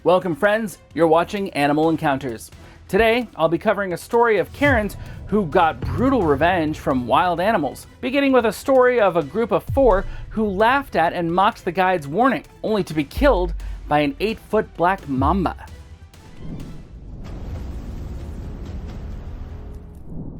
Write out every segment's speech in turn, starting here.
Welcome friends, you're watching Animal Encounters. Today, I'll be covering a story of Karens who got brutal revenge from wild animals, beginning with a story of a group of 4 who laughed at and mocked the guide's warning, only to be killed by an 8-foot black mamba.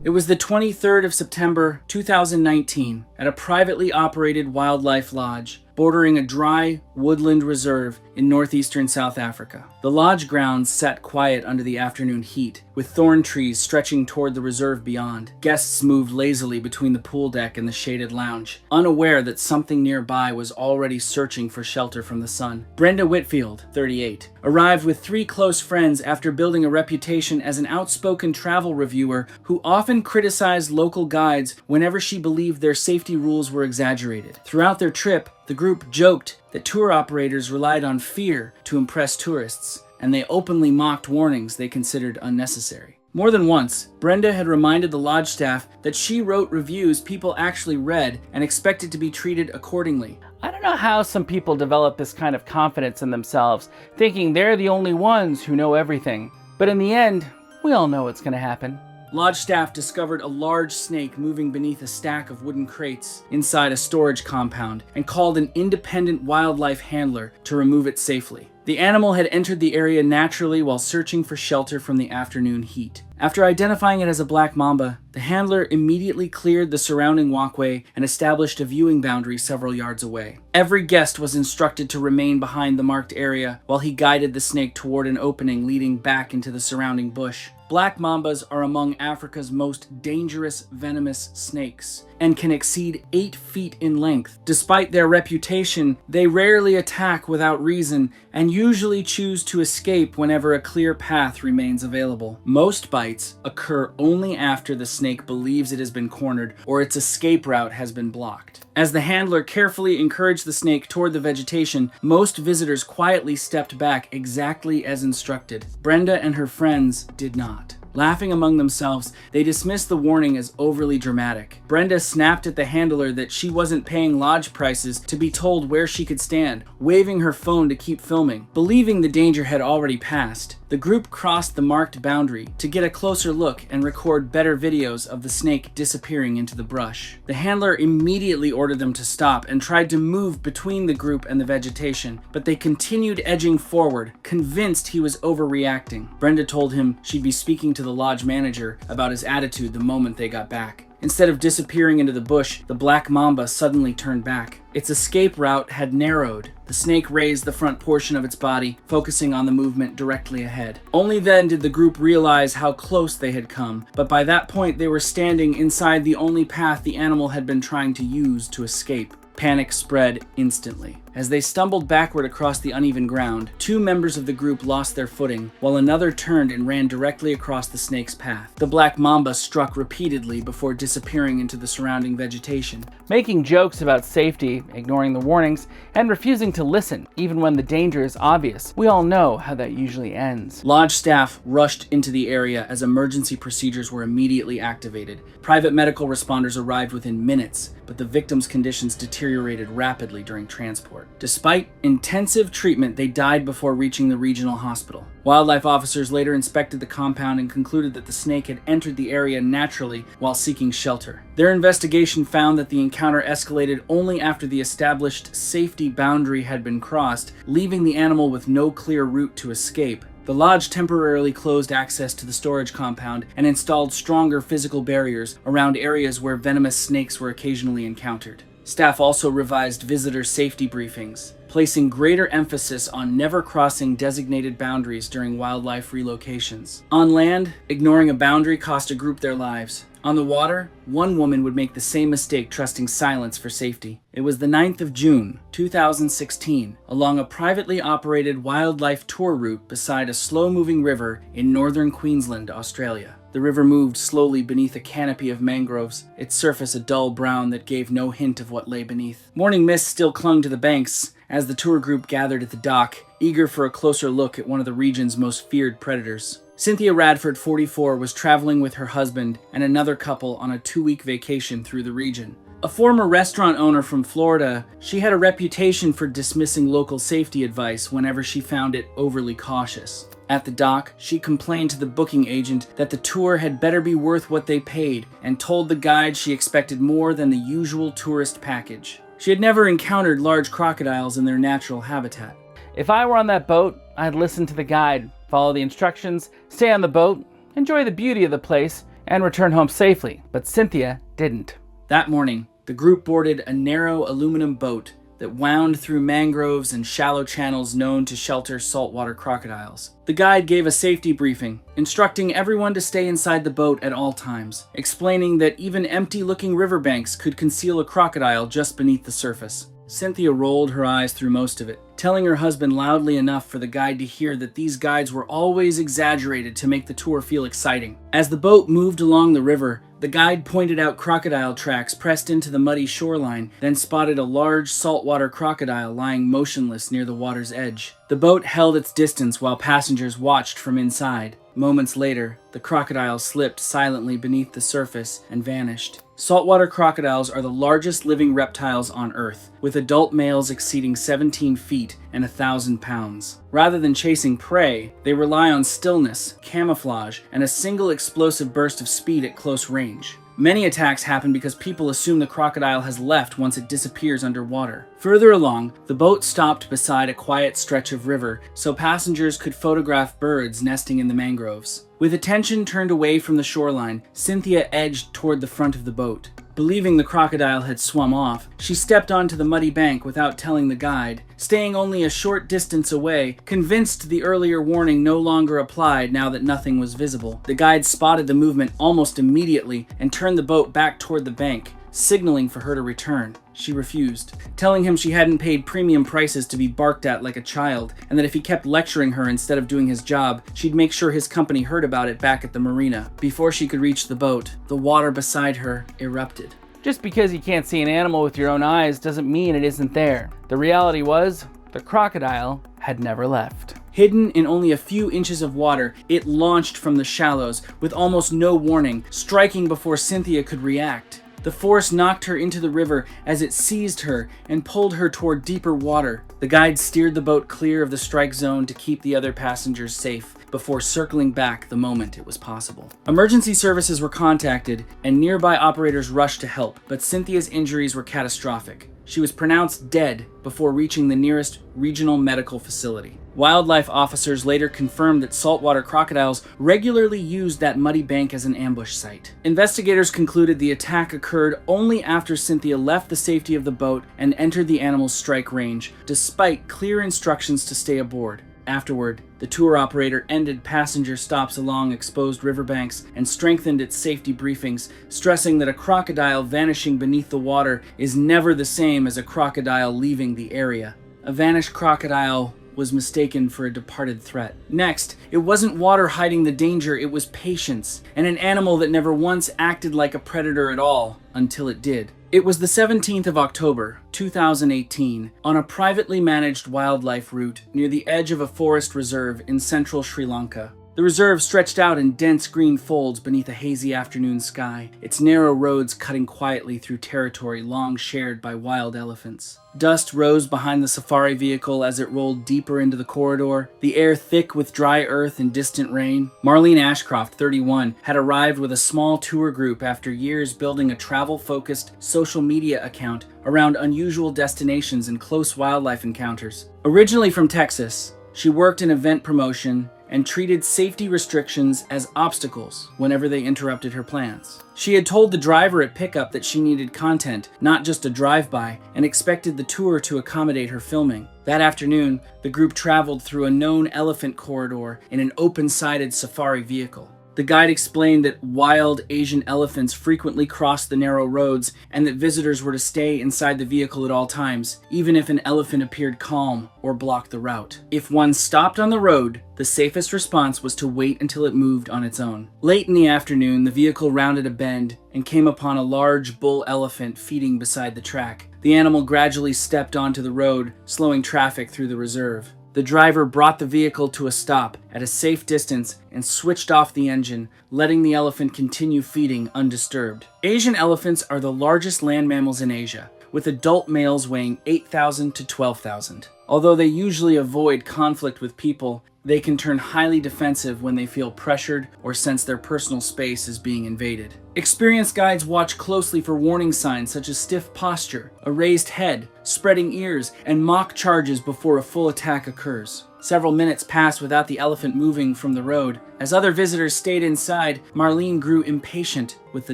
It was the 23rd of September, 2019, at a privately operated wildlife lodge bordering a dry woodland reserve in northeastern South Africa. The lodge grounds sat quiet under the afternoon heat, with thorn trees stretching toward the reserve beyond. Guests moved lazily between the pool deck and the shaded lounge, unaware that something nearby was already searching for shelter from the sun. Brenda Whitfield, 38, arrived with 3 close friends after building a reputation as an outspoken travel reviewer who often criticized local guides whenever she believed their safety rules were exaggerated. Throughout their trip, the group joked that tour operators relied on fear to impress tourists, and they openly mocked warnings they considered unnecessary. More than once, Brenda had reminded the lodge staff that she wrote reviews people actually read and expected to be treated accordingly. I don't know how some people develop this kind of confidence in themselves, thinking they're the only ones who know everything. But in the end, we all know what's going to happen. Lodge staff discovered a large snake moving beneath a stack of wooden crates inside a storage compound and called an independent wildlife handler to remove it safely. The animal had entered the area naturally while searching for shelter from the afternoon heat. After identifying it as a black mamba, the handler immediately cleared the surrounding walkway and established a viewing boundary several yards away. Every guest was instructed to remain behind the marked area while he guided the snake toward an opening leading back into the surrounding bush. Black mambas are among Africa's most dangerous venomous snakes and can exceed 8 feet in length. Despite their reputation, they rarely attack without reason and usually choose to escape whenever a clear path remains available. Most bites occur only after the snake believes it has been cornered or its escape route has been blocked. As the handler carefully encouraged the snake toward the vegetation, most visitors quietly stepped back exactly as instructed. Brenda and her friends did not. Laughing among themselves, they dismissed the warning as overly dramatic. Brenda snapped at the handler that she wasn't paying lodge prices to be told where she could stand, waving her phone to keep filming. Believing the danger had already passed, the group crossed the marked boundary to get a closer look and record better videos of the snake disappearing into the brush. The handler immediately ordered them to stop and tried to move between the group and the vegetation, but they continued edging forward, convinced he was overreacting. Brenda told him she'd be speaking to the lodge manager about his attitude the moment they got back. Instead of disappearing into the bush, the black mamba suddenly turned back. Its escape route had narrowed. The snake raised the front portion of its body, focusing on the movement directly ahead. Only then did the group realize how close they had come, but by that point they were standing inside the only path the animal had been trying to use to escape. Panic spread instantly. As they stumbled backward across the uneven ground, 2 members of the group lost their footing, while another turned and ran directly across the snake's path. The black mamba struck repeatedly before disappearing into the surrounding vegetation. Making jokes about safety, ignoring the warnings, and refusing to listen, even when the danger is obvious. We all know how that usually ends. Lodge staff rushed into the area as emergency procedures were immediately activated. Private medical responders arrived within minutes, but the victim's conditions deteriorated rapidly during transport. Despite intensive treatment, they died before reaching the regional hospital. Wildlife officers later inspected the compound and concluded that the snake had entered the area naturally while seeking shelter. Their investigation found that the encounter escalated only after the established safety boundary had been crossed, leaving the animal with no clear route to escape. The lodge temporarily closed access to the storage compound and installed stronger physical barriers around areas where venomous snakes were occasionally encountered. Staff also revised visitor safety briefings, placing greater emphasis on never crossing designated boundaries during wildlife relocations. On land, ignoring a boundary cost a group their lives. On the water, one woman would make the same mistake, trusting silence for safety. It was the 9th of June, 2016, along a privately operated wildlife tour route beside a slow-moving river in northern Queensland, Australia. The river moved slowly beneath a canopy of mangroves, its surface a dull brown that gave no hint of what lay beneath. Morning mist still clung to the banks as the tour group gathered at the dock, eager for a closer look at one of the region's most feared predators. Cynthia Radford, 44, was traveling with her husband and another couple on a 2-week vacation through the region. A former restaurant owner from Florida, she had a reputation for dismissing local safety advice whenever she found it overly cautious. At the dock, she complained to the booking agent that the tour had better be worth what they paid and told the guide she expected more than the usual tourist package. She had never encountered large crocodiles in their natural habitat. If I were on that boat, I'd listen to the guide, follow the instructions, stay on the boat, enjoy the beauty of the place, and return home safely. But Cynthia didn't. That morning, the group boarded a narrow aluminum boat that wound through mangroves and shallow channels known to shelter saltwater crocodiles. The guide gave a safety briefing, instructing everyone to stay inside the boat at all times, explaining that even empty-looking riverbanks could conceal a crocodile just beneath the surface. Cynthia rolled her eyes through most of it, telling her husband loudly enough for the guide to hear that these guides were always exaggerated to make the tour feel exciting. As the boat moved along the river, the guide pointed out crocodile tracks pressed into the muddy shoreline, then spotted a large saltwater crocodile lying motionless near the water's edge. The boat held its distance while passengers watched from inside. Moments later, the crocodile slipped silently beneath the surface and vanished. Saltwater crocodiles are the largest living reptiles on Earth, with adult males exceeding 17 feet and 1,000 pounds. Rather than chasing prey, they rely on stillness, camouflage, and a single explosive burst of speed at close range. Many attacks happen because people assume the crocodile has left once it disappears underwater. Further along, the boat stopped beside a quiet stretch of river so passengers could photograph birds nesting in the mangroves. With attention turned away from the shoreline, Cynthia edged toward the front of the boat. Believing the crocodile had swum off, she stepped onto the muddy bank without telling the guide, staying only a short distance away, convinced the earlier warning no longer applied now that nothing was visible. The guide spotted the movement almost immediately and turned the boat back toward the bank, signaling for her to return. She refused, telling him she hadn't paid premium prices to be barked at like a child, and that if he kept lecturing her instead of doing his job, she'd make sure his company heard about it back at the marina. Before she could reach the boat, the water beside her erupted. Just because you can't see an animal with your own eyes doesn't mean it isn't there. The reality was, the crocodile had never left. Hidden in only a few inches of water, it launched from the shallows with almost no warning, striking before Cynthia could react. The force knocked her into the river as it seized her and pulled her toward deeper water. The guide steered the boat clear of the strike zone to keep the other passengers safe before circling back the moment it was possible. Emergency services were contacted and nearby operators rushed to help, but Cynthia's injuries were catastrophic. She was pronounced dead before reaching the nearest regional medical facility. Wildlife officers later confirmed that saltwater crocodiles regularly used that muddy bank as an ambush site. Investigators concluded the attack occurred only after Cynthia left the safety of the boat and entered the animal's strike range, despite clear instructions to stay aboard. Afterward, the tour operator ended passenger stops along exposed riverbanks and strengthened its safety briefings, stressing that a crocodile vanishing beneath the water is never the same as a crocodile leaving the area. A vanished crocodile was mistaken for a departed threat. Next, it wasn't water hiding the danger, it was patience, and an animal that never once acted like a predator at all, until it did. It was the 17th of October, 2018, on a privately managed wildlife route near the edge of a forest reserve in central Sri Lanka. The reserve stretched out in dense green folds beneath a hazy afternoon sky, its narrow roads cutting quietly through territory long shared by wild elephants. Dust rose behind the safari vehicle as it rolled deeper into the corridor, the air thick with dry earth and distant rain. Marlene Ashcroft, 31, had arrived with a small tour group after years building a travel-focused social media account around unusual destinations and close wildlife encounters. Originally from Texas, she worked in event promotion and treated safety restrictions as obstacles whenever they interrupted her plans. She had told the driver at pickup that she needed content, not just a drive-by, and expected the tour to accommodate her filming. That afternoon, the group traveled through a known elephant corridor in an open-sided safari vehicle. The guide explained that wild Asian elephants frequently crossed the narrow roads and that visitors were to stay inside the vehicle at all times, even if an elephant appeared calm or blocked the route. If one stopped on the road, the safest response was to wait until it moved on its own. Late in the afternoon, the vehicle rounded a bend and came upon a large bull elephant feeding beside the track. The animal gradually stepped onto the road, slowing traffic through the reserve. the driver brought the vehicle to a stop at a safe distance and switched off the engine, letting the elephant continue feeding undisturbed. Asian elephants are the largest land mammals in Asia, with adult males weighing 8,000 to 12,000. Although they usually avoid conflict with people, they can turn highly defensive when they feel pressured or sense their personal space is being invaded. Experienced guides watch closely for warning signs such as stiff posture, a raised head, spreading ears, and mock charges before a full attack occurs. Several minutes passed without the elephant moving from the road. As other visitors stayed inside, Marlene grew impatient with the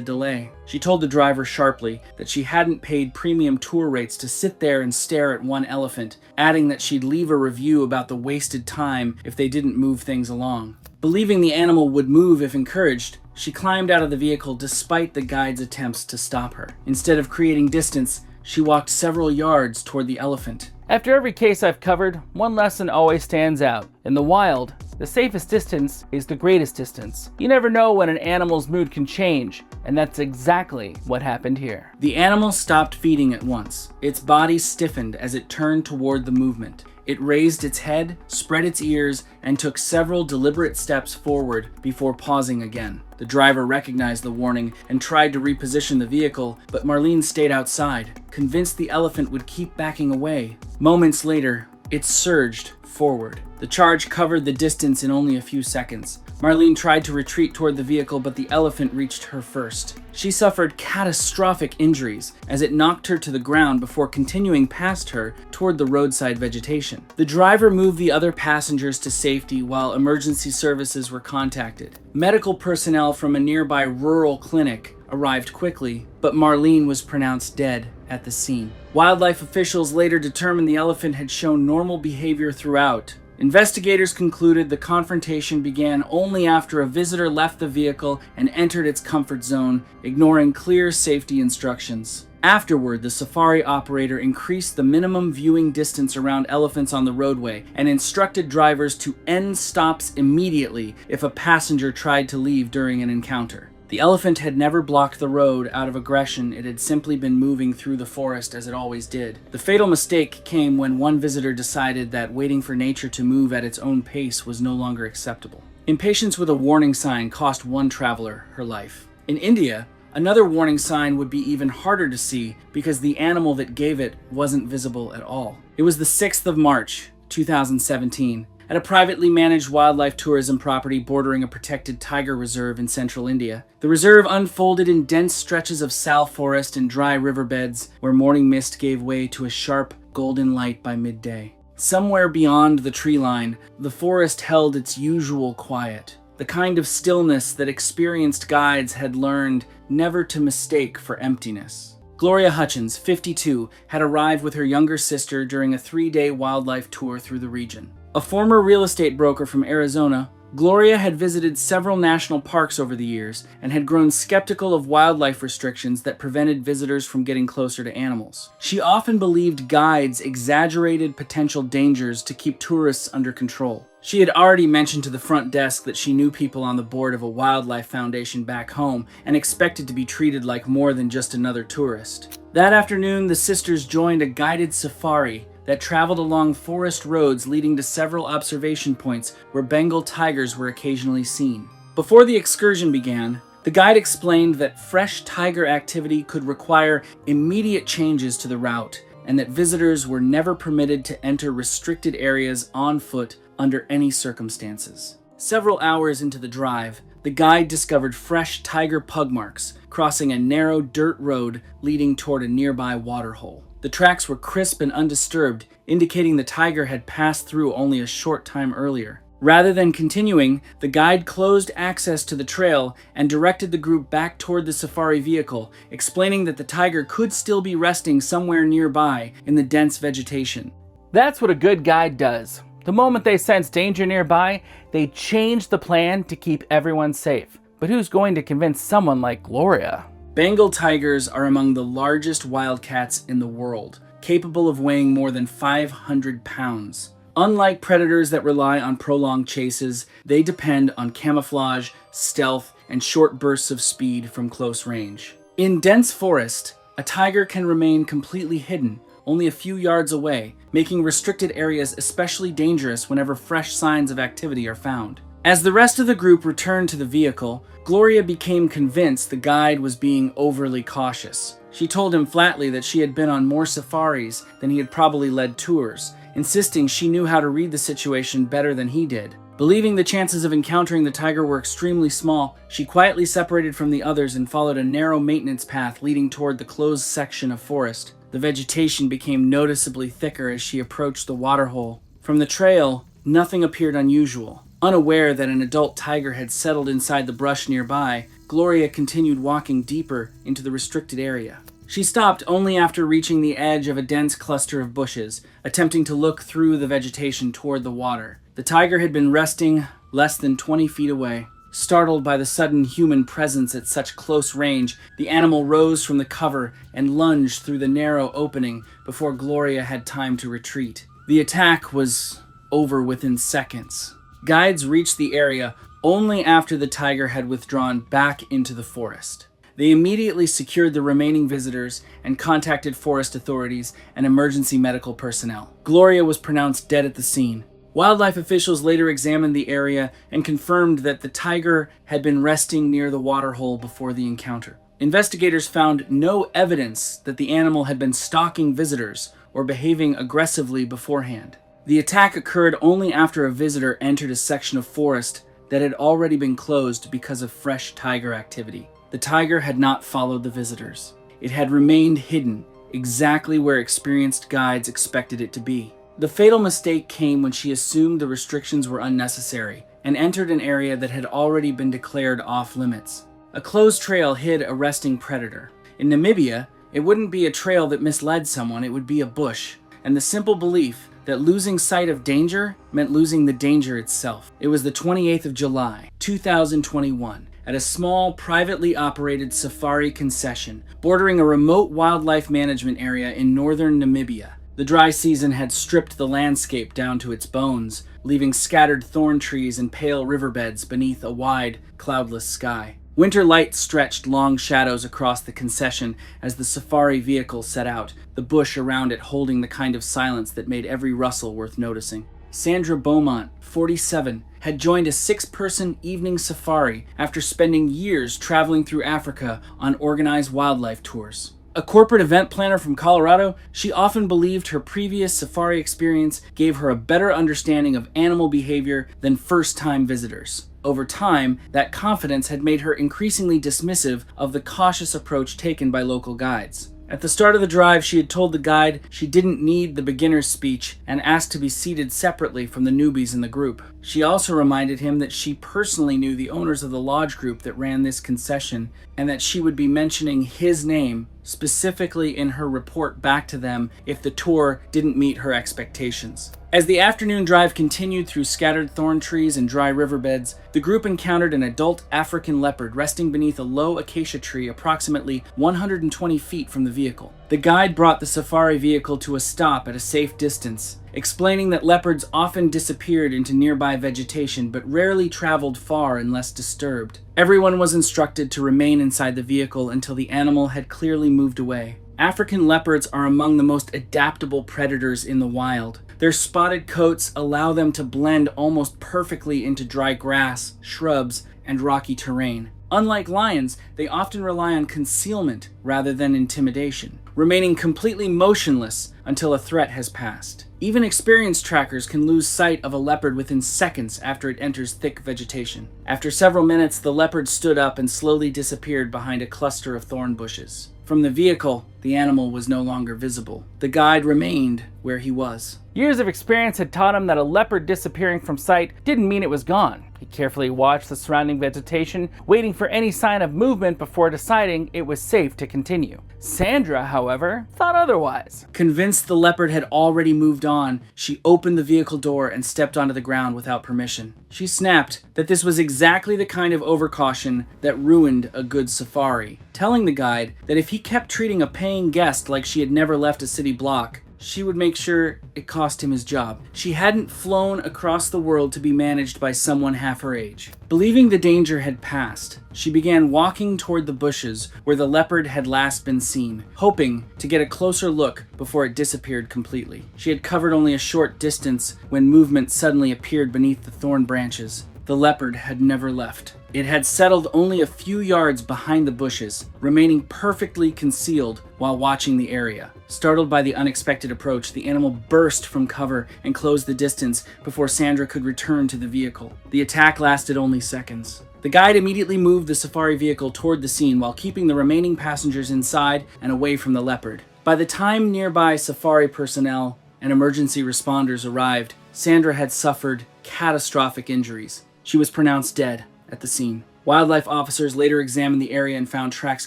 delay. She told the driver sharply that she hadn't paid premium tour rates to sit there and stare at one elephant, adding that she'd leave a review about the wasted time if they didn't move things along. Believing the animal would move if encouraged, she climbed out of the vehicle despite the guide's attempts to stop her. Instead of creating distance, she walked several yards toward the elephant. After every case I've covered, one lesson always stands out. In the wild, the safest distance is the greatest distance. You never know when an animal's mood can change, and that's exactly what happened here. The animal stopped feeding at once. Its body stiffened as it turned toward the movement. It raised its head, spread its ears, and took several deliberate steps forward before pausing again. The driver recognized the warning and tried to reposition the vehicle, but Marlene stayed outside, convinced the elephant would keep backing away. Moments later, it surged forward. The charge covered the distance in only a few seconds. Marlene tried to retreat toward the vehicle, but the elephant reached her first. She suffered catastrophic injuries as it knocked her to the ground before continuing past her toward the roadside vegetation. The driver moved the other passengers to safety while emergency services were contacted. Medical personnel from a nearby rural clinic arrived quickly, but Marlene was pronounced dead at the scene. Wildlife officials later determined the elephant had shown normal behavior throughout. Investigators concluded the confrontation began only after a visitor left the vehicle and entered its comfort zone, ignoring clear safety instructions. Afterward, the safari operator increased the minimum viewing distance around elephants on the roadway and instructed drivers to end stops immediately if a passenger tried to leave during an encounter. The elephant had never blocked the road out of aggression. It had simply been moving through the forest as it always did. The fatal mistake came when one visitor decided that waiting for nature to move at its own pace was no longer acceptable. Impatience with a warning sign cost one traveler her life. In India, another warning sign would be even harder to see because the animal that gave it wasn't visible at all. It was the 6th of March, 2017. At a privately managed wildlife tourism property bordering a protected tiger reserve in central India. The reserve unfolded in dense stretches of sal forest and dry riverbeds where morning mist gave way to a sharp, golden light by midday. Somewhere beyond the tree line, the forest held its usual quiet, the kind of stillness that experienced guides had learned never to mistake for emptiness. Gloria Hutchins, 52, had arrived with her younger sister during a 3-day wildlife tour through the region. A former real estate broker from Arizona, Gloria had visited several national parks over the years and had grown skeptical of wildlife restrictions that prevented visitors from getting closer to animals. She often believed guides exaggerated potential dangers to keep tourists under control. She had already mentioned to the front desk that she knew people on the board of a wildlife foundation back home and expected to be treated like more than just another tourist. That afternoon, the sisters joined a guided safari that traveled along forest roads leading to several observation points where Bengal tigers were occasionally seen. Before the excursion began, the guide explained that fresh tiger activity could require immediate changes to the route and that visitors were never permitted to enter restricted areas on foot under any circumstances. Several hours into the drive, the guide discovered fresh tiger pug marks crossing a narrow dirt road leading toward a nearby waterhole. The tracks were crisp and undisturbed, indicating the tiger had passed through only a short time earlier. Rather than continuing, the guide closed access to the trail and directed the group back toward the safari vehicle, explaining that the tiger could still be resting somewhere nearby in the dense vegetation. That's what a good guide does. The moment they sense danger nearby, they change the plan to keep everyone safe. But who's going to convince someone like Gloria? Bengal tigers are among the largest wildcats in the world, capable of weighing more than 500 pounds. Unlike predators that rely on prolonged chases, they depend on camouflage, stealth, and short bursts of speed from close range. In dense forest, a tiger can remain completely hidden, only a few yards away, making restricted areas especially dangerous whenever fresh signs of activity are found. As the rest of the group returned to the vehicle, Gloria became convinced the guide was being overly cautious. She told him flatly that she had been on more safaris than he had probably led tours, insisting she knew how to read the situation better than he did. Believing the chances of encountering the tiger were extremely small, she quietly separated from the others and followed a narrow maintenance path leading toward the closed section of forest. The vegetation became noticeably thicker as she approached the waterhole. From the trail, nothing appeared unusual. Unaware that an adult tiger had settled inside the brush nearby, Gloria continued walking deeper into the restricted area. She stopped only after reaching the edge of a dense cluster of bushes, attempting to look through the vegetation toward the water. The tiger had been resting less than 20 feet away. Startled by the sudden human presence at such close range, the animal rose from the cover and lunged through the narrow opening before Gloria had time to retreat. The attack was over within seconds. Guides reached the area only after the tiger had withdrawn back into the forest. They immediately secured the remaining visitors and contacted forest authorities and emergency medical personnel. Gloria was pronounced dead at the scene. Wildlife officials later examined the area and confirmed that the tiger had been resting near the waterhole before the encounter. Investigators found no evidence that the animal had been stalking visitors or behaving aggressively beforehand. The attack occurred only after a visitor entered a section of forest that had already been closed because of fresh tiger activity. The tiger had not followed the visitors. It had remained hidden, exactly where experienced guides expected it to be. The fatal mistake came when she assumed the restrictions were unnecessary and entered an area that had already been declared off-limits. A closed trail hid a resting predator. In Namibia, it wouldn't be a trail that misled someone, it would be a bush, and the simple belief that losing sight of danger meant losing the danger itself. It was the 28th of July, 2021, at a small, privately operated safari concession bordering a remote wildlife management area in northern Namibia. The dry season had stripped the landscape down to its bones, leaving scattered thorn trees and pale riverbeds beneath a wide, cloudless sky. Winter light stretched long shadows across the concession as the safari vehicle set out, the bush around it holding the kind of silence that made every rustle worth noticing. Sandra Beaumont, 47, had joined a 6-person evening safari after spending years traveling through Africa on organized wildlife tours. A corporate event planner from Colorado, she often believed her previous safari experience gave her a better understanding of animal behavior than first-time visitors. Over time, that confidence had made her increasingly dismissive of the cautious approach taken by local guides. At the start of the drive, she had told the guide she didn't need the beginner's speech and asked to be seated separately from the newbies in the group. She also reminded him that she personally knew the owners of the lodge group that ran this concession and that she would be mentioning his name specifically in her report back to them if the tour didn't meet her expectations. As the afternoon drive continued through scattered thorn trees and dry riverbeds, the group encountered an adult African leopard resting beneath a low acacia tree approximately 120 feet from the vehicle. The guide brought the safari vehicle to a stop at a safe distance, explaining that leopards often disappeared into nearby vegetation but rarely traveled far unless disturbed. Everyone was instructed to remain inside the vehicle until the animal had clearly moved away. African leopards are among the most adaptable predators in the wild. Their spotted coats allow them to blend almost perfectly into dry grass, shrubs, and rocky terrain. Unlike lions, they often rely on concealment rather than intimidation, remaining completely motionless until a threat has passed. Even experienced trackers can lose sight of a leopard within seconds after it enters thick vegetation. After several minutes, the leopard stood up and slowly disappeared behind a cluster of thorn bushes. From the vehicle, the animal was no longer visible. The guide remained where he was. Years of experience had taught him that a leopard disappearing from sight didn't mean it was gone. He carefully watched the surrounding vegetation, waiting for any sign of movement before deciding it was safe to continue. Sandra, however, thought otherwise. Convinced the leopard had already moved on, she opened the vehicle door and stepped onto the ground without permission. She snapped that this was exactly the kind of overcaution that ruined a good safari, telling the guide that if he kept treating a paying guest like she had never left a city block, she would make sure it cost him his job. She hadn't flown across the world to be managed by someone half her age. Believing the danger had passed, she began walking toward the bushes where the leopard had last been seen, hoping to get a closer look before it disappeared completely. She had covered only a short distance when movement suddenly appeared beneath the thorn branches. The leopard had never left. It had settled only a few yards behind the bushes, remaining perfectly concealed while watching the area. Startled by the unexpected approach, the animal burst from cover and closed the distance before Sandra could return to the vehicle. The attack lasted only seconds. The guide immediately moved the safari vehicle toward the scene while keeping the remaining passengers inside and away from the leopard. By the time nearby safari personnel and emergency responders arrived, Sandra had suffered catastrophic injuries. She was pronounced dead at the scene. Wildlife officers later examined the area and found tracks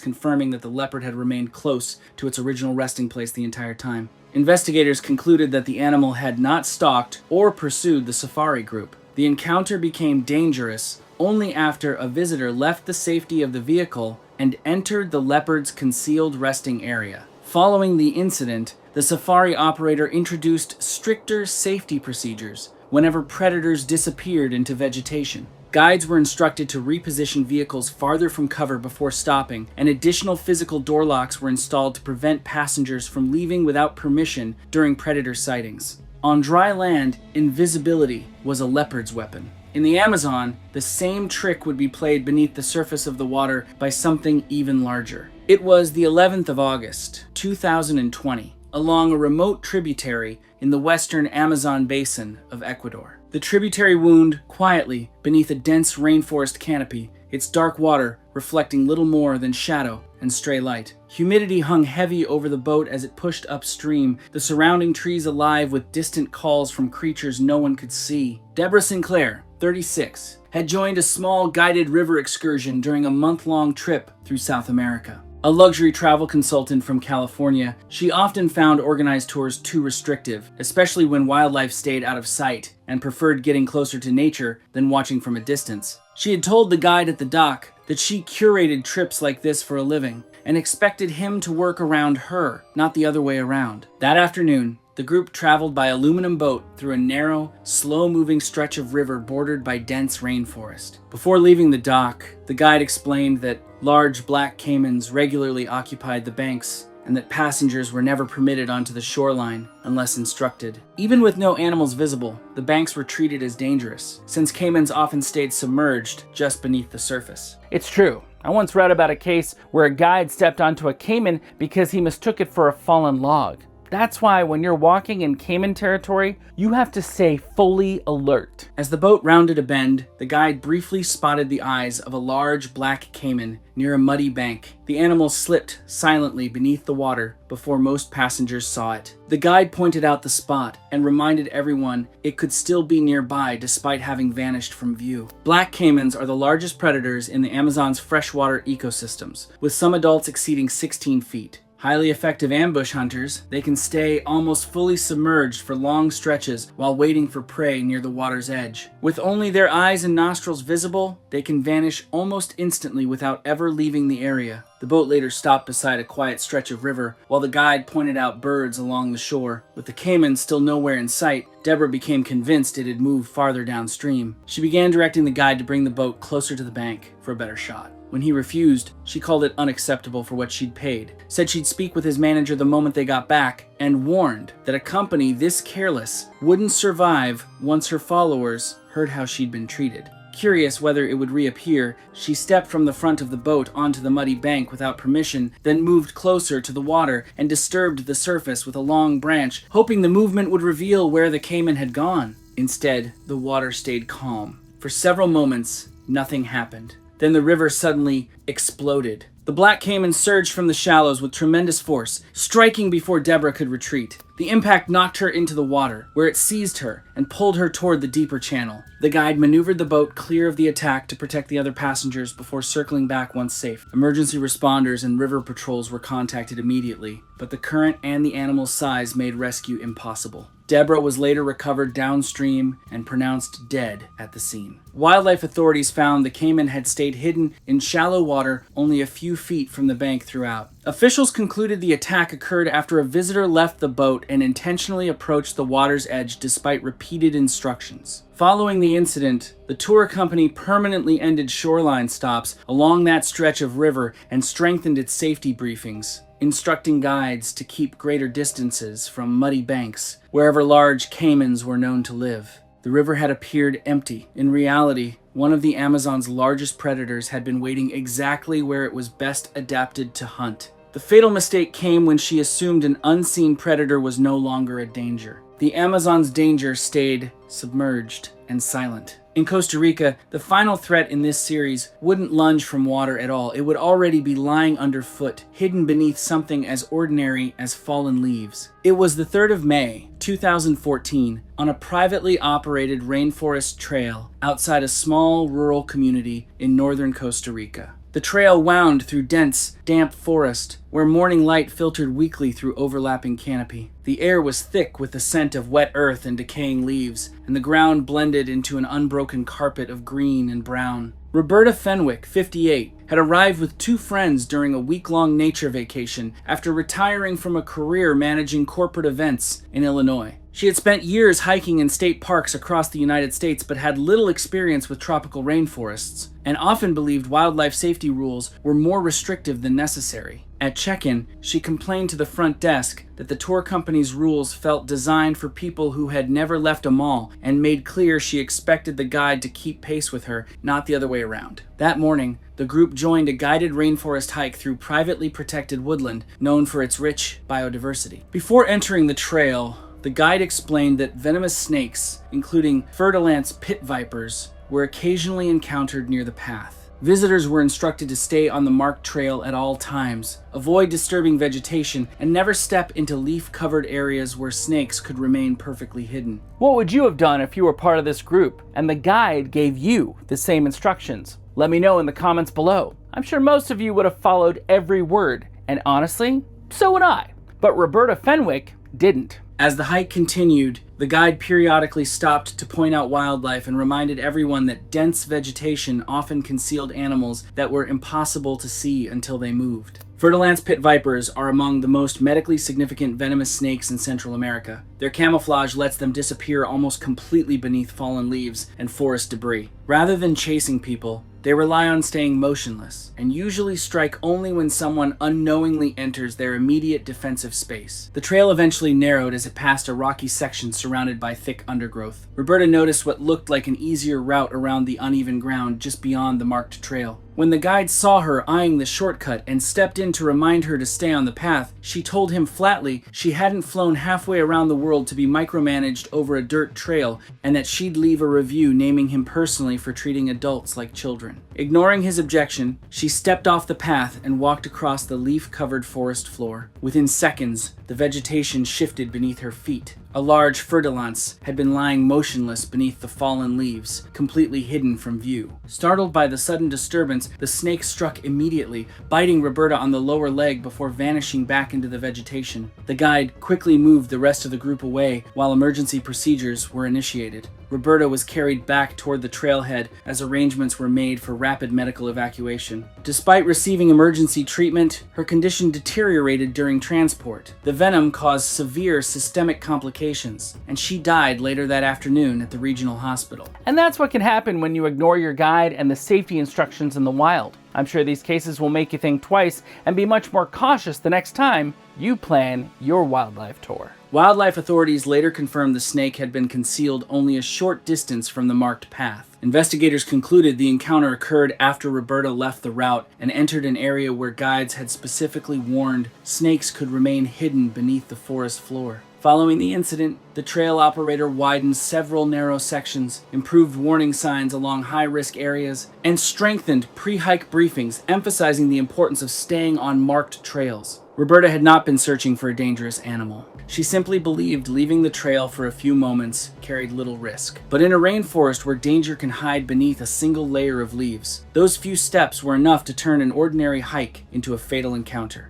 confirming that the leopard had remained close to its original resting place the entire time. Investigators concluded that the animal had not stalked or pursued the safari group. The encounter became dangerous only after a visitor left the safety of the vehicle and entered the leopard's concealed resting area. Following the incident, the safari operator introduced stricter safety procedures whenever predators disappeared into vegetation. Guides were instructed to reposition vehicles farther from cover before stopping, and additional physical door locks were installed to prevent passengers from leaving without permission during predator sightings. On dry land, invisibility was a leopard's weapon. In the Amazon, the same trick would be played beneath the surface of the water by something even larger. It was the 11th of August, 2020, along a remote tributary in the western Amazon basin of Ecuador. The tributary wound quietly beneath a dense rainforest canopy, its dark water reflecting little more than shadow and stray light. Humidity hung heavy over the boat as it pushed upstream, the surrounding trees alive with distant calls from creatures no one could see. Deborah Sinclair, 36, had joined a small guided river excursion during a month-long trip through South America. A luxury travel consultant from California, she often found organized tours too restrictive, especially when wildlife stayed out of sight, and preferred getting closer to nature than watching from a distance. She had told the guide at the dock that she curated trips like this for a living, and expected him to work around her, not the other way around. That afternoon, the group traveled by aluminum boat through a narrow, slow-moving stretch of river bordered by dense rainforest. Before leaving the dock, the guide explained that large black caimans regularly occupied the banks and that passengers were never permitted onto the shoreline unless instructed. Even with no animals visible, the banks were treated as dangerous, since caimans often stayed submerged just beneath the surface. It's true. I once read about a case where a guide stepped onto a caiman because he mistook it for a fallen log. That's why when you're walking in caiman territory, you have to stay fully alert. As the boat rounded a bend, the guide briefly spotted the eyes of a large black caiman near a muddy bank. The animal slipped silently beneath the water before most passengers saw it. The guide pointed out the spot and reminded everyone it could still be nearby despite having vanished from view. Black caimans are the largest predators in the Amazon's freshwater ecosystems, with some adults exceeding 16 feet. Highly effective ambush hunters, they can stay almost fully submerged for long stretches while waiting for prey near the water's edge. With only their eyes and nostrils visible, they can vanish almost instantly without ever leaving the area. The boat later stopped beside a quiet stretch of river while the guide pointed out birds along the shore. With the caiman still nowhere in sight, Deborah became convinced it had moved farther downstream. She began directing the guide to bring the boat closer to the bank for a better shot. When he refused, she called it unacceptable for what she'd paid, said she'd speak with his manager the moment they got back, and warned that a company this careless wouldn't survive once her followers heard how she'd been treated. Curious whether it would reappear, she stepped from the front of the boat onto the muddy bank without permission, then moved closer to the water and disturbed the surface with a long branch, hoping the movement would reveal where the caiman had gone. Instead, the water stayed calm. For several moments, nothing happened. Then the river suddenly exploded. The black caiman surged from the shallows with tremendous force, striking before Deborah could retreat. The impact knocked her into the water, where it seized her and pulled her toward the deeper channel. The guide maneuvered the boat clear of the attack to protect the other passengers before circling back once safe. Emergency responders and river patrols were contacted immediately, but the current and the animal's size made rescue impossible. Deborah was later recovered downstream and pronounced dead at the scene. Wildlife authorities found the caiman had stayed hidden in shallow water only a few feet from the bank throughout. Officials concluded the attack occurred after a visitor left the boat and intentionally approached the water's edge despite repeated instructions. Following the incident, the tour company permanently ended shoreline stops along that stretch of river and strengthened its safety briefings, instructing guides to keep greater distances from muddy banks, wherever large caimans were known to live. The river had appeared empty. In reality, one of the Amazon's largest predators had been waiting exactly where it was best adapted to hunt. The fatal mistake came when she assumed an unseen predator was no longer a danger. The Amazon's danger stayed submerged and silent. In Costa Rica, the final threat in this series wouldn't lunge from water at all. It would already be lying underfoot, hidden beneath something as ordinary as fallen leaves. It was the 3rd of May, 2014, on a privately operated rainforest trail outside a small rural community in northern Costa Rica. The trail wound through dense, damp forest, where morning light filtered weakly through overlapping canopy. The air was thick with the scent of wet earth and decaying leaves, and the ground blended into an unbroken carpet of green and brown. Roberta Fenwick, 58, had arrived with 2 friends during a week-long nature vacation after retiring from a career managing corporate events in Illinois. She had spent years hiking in state parks across the United States but had little experience with tropical rainforests, and often believed wildlife safety rules were more restrictive than necessary. At check-in, she complained to the front desk that the tour company's rules felt designed for people who had never left a mall, and made clear she expected the guide to keep pace with her, not the other way around. That morning, the group joined a guided rainforest hike through privately protected woodland known for its rich biodiversity. Before entering the trail, the guide explained that venomous snakes, including fer-de-lance pit vipers, were occasionally encountered near the path. Visitors were instructed to stay on the marked trail at all times, avoid disturbing vegetation, and never step into leaf-covered areas where snakes could remain perfectly hidden. What would you have done if you were part of this group and the guide gave you the same instructions? Let me know in the comments below. I'm sure most of you would have followed every word, and honestly, so would I. But Roberta Fenwick didn't. As the hike continued, the guide periodically stopped to point out wildlife and reminded everyone that dense vegetation often concealed animals that were impossible to see until they moved. Fer-de-lance pit vipers are among the most medically significant venomous snakes in Central America. Their camouflage lets them disappear almost completely beneath fallen leaves and forest debris. Rather than chasing people, they rely on staying motionless, and usually strike only when someone unknowingly enters their immediate defensive space. The trail eventually narrowed as it passed a rocky section surrounded by thick undergrowth. Roberta noticed what looked like an easier route around the uneven ground just beyond the marked trail. When the guide saw her eyeing the shortcut and stepped in to remind her to stay on the path, she told him flatly she hadn't flown halfway around the world to be micromanaged over a dirt trail, and that she'd leave a review naming him personally for treating adults like children. Ignoring his objection, she stepped off the path and walked across the leaf-covered forest floor. Within seconds, the vegetation shifted beneath her feet. A large fer-de-lance had been lying motionless beneath the fallen leaves, completely hidden from view. Startled by the sudden disturbance, the snake struck immediately, biting Roberta on the lower leg before vanishing back into the vegetation. The guide quickly moved the rest of the group away while emergency procedures were initiated. Roberta was carried back toward the trailhead as arrangements were made for rapid medical evacuation. Despite receiving emergency treatment, her condition deteriorated during transport. The venom caused severe systemic complications, and she died later that afternoon at the regional hospital. And that's what can happen when you ignore your guide and the safety instructions in the wild. I'm sure these cases will make you think twice and be much more cautious the next time you plan your wildlife tour. Wildlife authorities later confirmed the snake had been concealed only a short distance from the marked path. Investigators concluded the encounter occurred after Roberta left the route and entered an area where guides had specifically warned snakes could remain hidden beneath the forest floor. Following the incident, the trail operator widened several narrow sections, improved warning signs along high-risk areas, and strengthened pre-hike briefings, emphasizing the importance of staying on marked trails. Roberta had not been searching for a dangerous animal. She simply believed leaving the trail for a few moments carried little risk. But in a rainforest where danger can hide beneath a single layer of leaves, those few steps were enough to turn an ordinary hike into a fatal encounter.